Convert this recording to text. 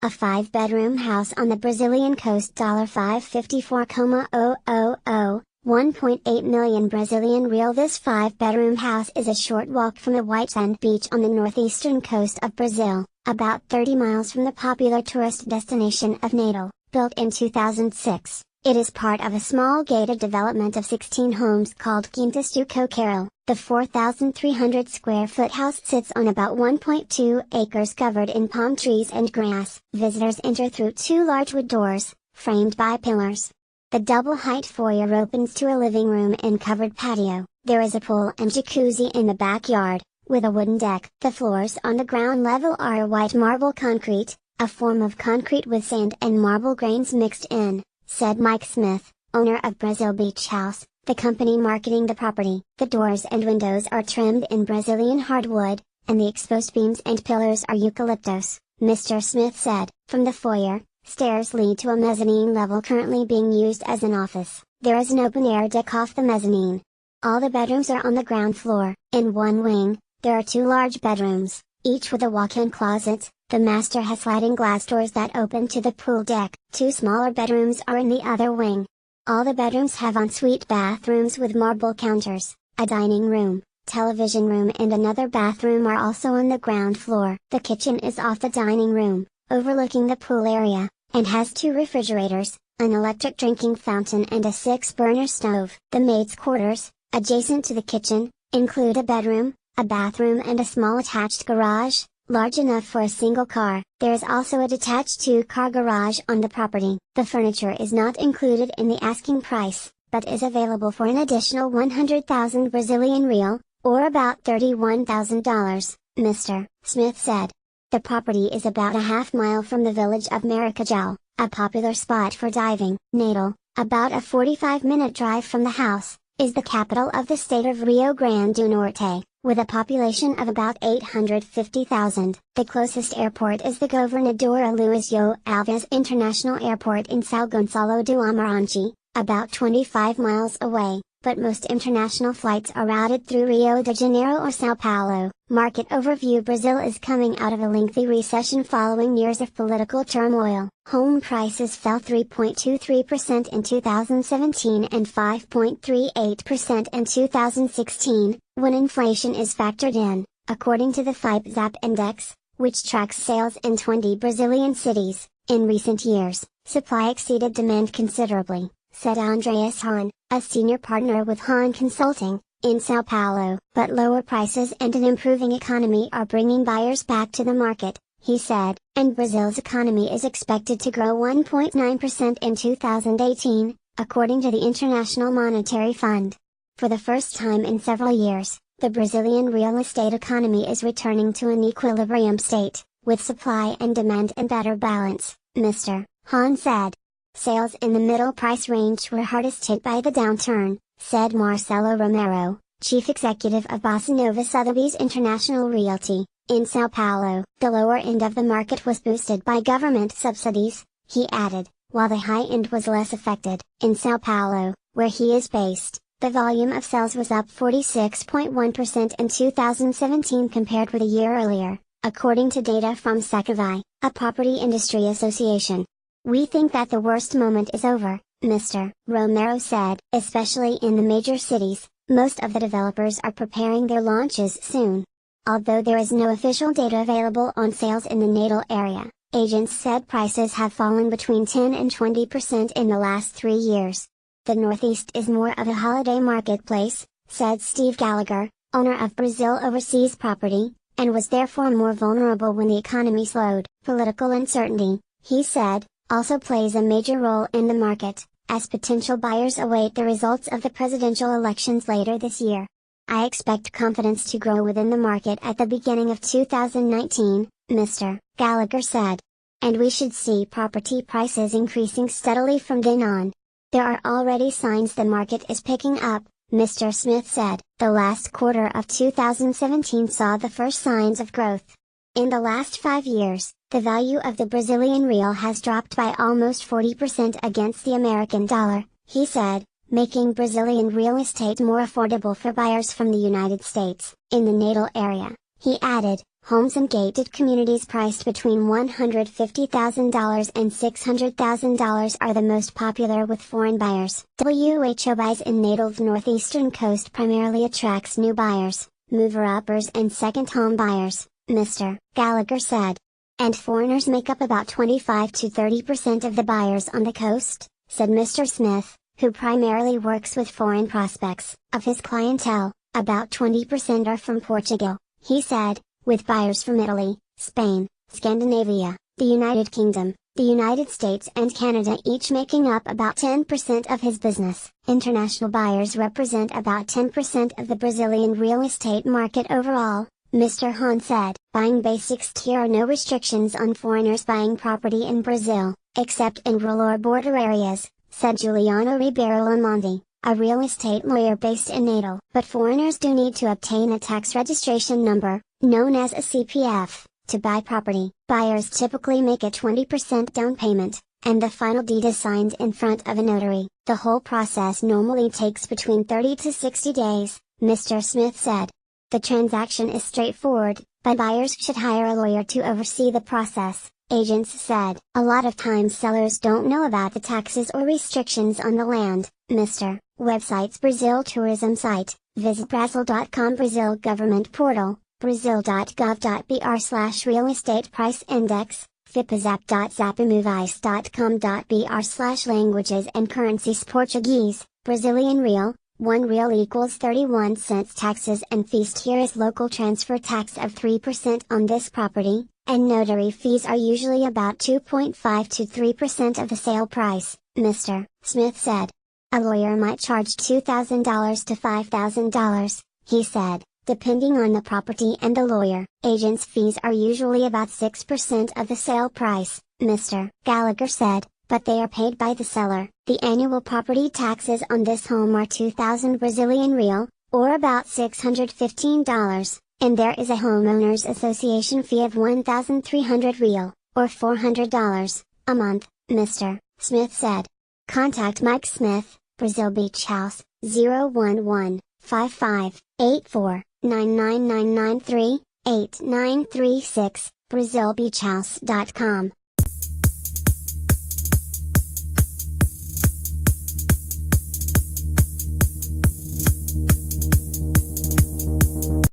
A 5-bedroom house on the Brazilian coast $554,000, 1.8 million Brazilian real. This 5-bedroom house is a short walk from the White Sand Beach on the northeastern coast of Brazil, about 30 miles from the popular tourist destination of Natal. Built in 2006, it is part of a small gated development of 16 homes called Quintas do Coqueiro. The 4,300 square foot house sits on about 1.2 acres covered in palm trees and grass. Visitors enter through 2 large wood doors, framed by pillars. The double-height foyer opens to a living room and covered patio. There is a pool and jacuzzi in the backyard, with a wooden deck. The floors on the ground level are white marble concrete, a form of concrete with sand and marble grains mixed in, said Mike Smith, owner of Brazil Beach House, the company marketing the property. The doors and windows are trimmed in Brazilian hardwood, and the exposed beams and pillars are eucalyptus, Mr. Smith said. From the foyer, stairs lead to a mezzanine level currently being used as an office. There is an open-air deck off the mezzanine. All the bedrooms are on the ground floor. In one wing, there are 2 large bedrooms, each with a walk-in closet. The master has sliding glass doors that open to the pool deck. 2 smaller bedrooms are in the other wing. All the bedrooms have ensuite bathrooms with marble counters. A dining room, television room and another bathroom are also on the ground floor. The kitchen is off the dining room, overlooking the pool area, and has 2 refrigerators, an electric drinking fountain and a 6-burner stove. The maids' quarters, adjacent to the kitchen, include a bedroom, a bathroom and a small attached garage, large enough for a single car. There is also a detached 2-car garage on the property. The furniture is not included in the asking price, but is available for an additional 100,000 Brazilian real, or about $31,000, Mr. Smith said. The property is about a half-mile from the village of Maracajá, a popular spot for diving. Natal, about a 45-minute drive from the house, is the capital of the state of Rio Grande do Norte, with a population of about 850,000. The closest airport is the Governador Aloysio Alves International Airport in São Gonçalo do Amarante, about 25 miles away, but most international flights are routed through Rio de Janeiro or São Paulo. Market overview. Brazil is coming out of a lengthy recession following years of political turmoil. Home prices fell 3.23% in 2017 and 5.38% in 2016, when inflation is factored in, according to the FIPE-ZAP index, which tracks sales in 20 Brazilian cities. In recent years, supply exceeded demand considerably, said Andreas Hahn, a senior partner with Hahn Consulting, in São Paulo. But lower prices and an improving economy are bringing buyers back to the market, he said, and Brazil's economy is expected to grow 1.9% in 2018, according to the International Monetary Fund. For the first time in several years, the Brazilian real estate economy is returning to an equilibrium state, with supply and demand in better balance, Mr. Hahn said. Sales in the middle price range were hardest hit by the downturn, said Marcelo Romero, chief executive of Bossa Nova Sotheby's International Realty, in São Paulo. The lower end of the market was boosted by government subsidies, he added, while the high end was less affected. In São Paulo, where he is based, the volume of sales was up 46.1% in 2017 compared with a year earlier, according to data from Secavi, a property industry association. We think that the worst moment is over, Mr. Romero said. Especially in the major cities, most of the developers are preparing their launches soon. Although there is no official data available on sales in the Natal area, agents said prices have fallen between 10 and 20% in the last 3 years. The Northeast is more of a holiday marketplace, said Steve Gallagher, owner of Brazil Overseas Property, and was therefore more vulnerable when the economy slowed. Political uncertainty, he said, also plays a major role in the market, as potential buyers await the results of the presidential elections later this year. I expect confidence to grow within the market at the beginning of 2019, Mr. Gallagher said. And we should see property prices increasing steadily from then on. There are already signs the market is picking up, Mr. Smith said. The last quarter of 2017 saw the first signs of growth. In the last 5 years, the value of the Brazilian real has dropped by almost 40% against the American dollar, he said, making Brazilian real estate more affordable for buyers from the United States. In the Natal area, He added, homes in gated communities priced between $150,000 and $600,000 are the most popular with foreign buyers. WHO buys in Natal's northeastern coast primarily attracts new buyers, mover-uppers and second home buyers, Mr. Gallagher said. And foreigners make up about 25 to 30% of the buyers on the coast, said Mr. Smith, who primarily works with foreign prospects. Of his clientele, about 20% are from Portugal, he said, with buyers from Italy, Spain, Scandinavia, the United Kingdom, the United States and Canada each making up about 10% of his business. International buyers represent about 10% of the Brazilian real estate market overall, Mr. Hahn said. Buying basics. There are no restrictions on foreigners buying property in Brazil, except in rural or border areas, said Juliano Ribeiro Lamonte, a real estate lawyer based in Natal. But foreigners do need to obtain a tax registration number, known as a CPF, to buy property. Buyers typically make a 20% down payment, and the final deed is signed in front of a notary. The whole process normally takes between 30 to 60 days, Mr. Smith said. The transaction is straightforward, but buyers should hire a lawyer to oversee the process, agents said. A lot of times sellers don't know about the taxes or restrictions on the land, Mr. Website's Brazil tourism site. Visit Brazil.com. Brazil government portal, brazil.gov.br/real estate price index, fipazap.zapamovice.com.br/languages and currencies. Portuguese, Brazilian real, 1 real equals 31 cents. Taxes and fees. Here is local transfer tax of 3% on this property, and notary fees are usually about 2.5 to 3% of the sale price, Mr. Smith said. A lawyer might charge $2,000 to $5,000, he said, depending on the property and the lawyer. Agents' fees are usually about 6% of the sale price, Mr. Gallagher said, but they are paid by the seller. The annual property taxes on this home are 2,000 Brazilian real, or about $615, and there is a homeowners association fee of 1,300 real, or $400, a month, Mr. Smith said. Contact Mike Smith, Brazil Beach House, 011-55-84-99993, 8936, brazilbeachhouse.com.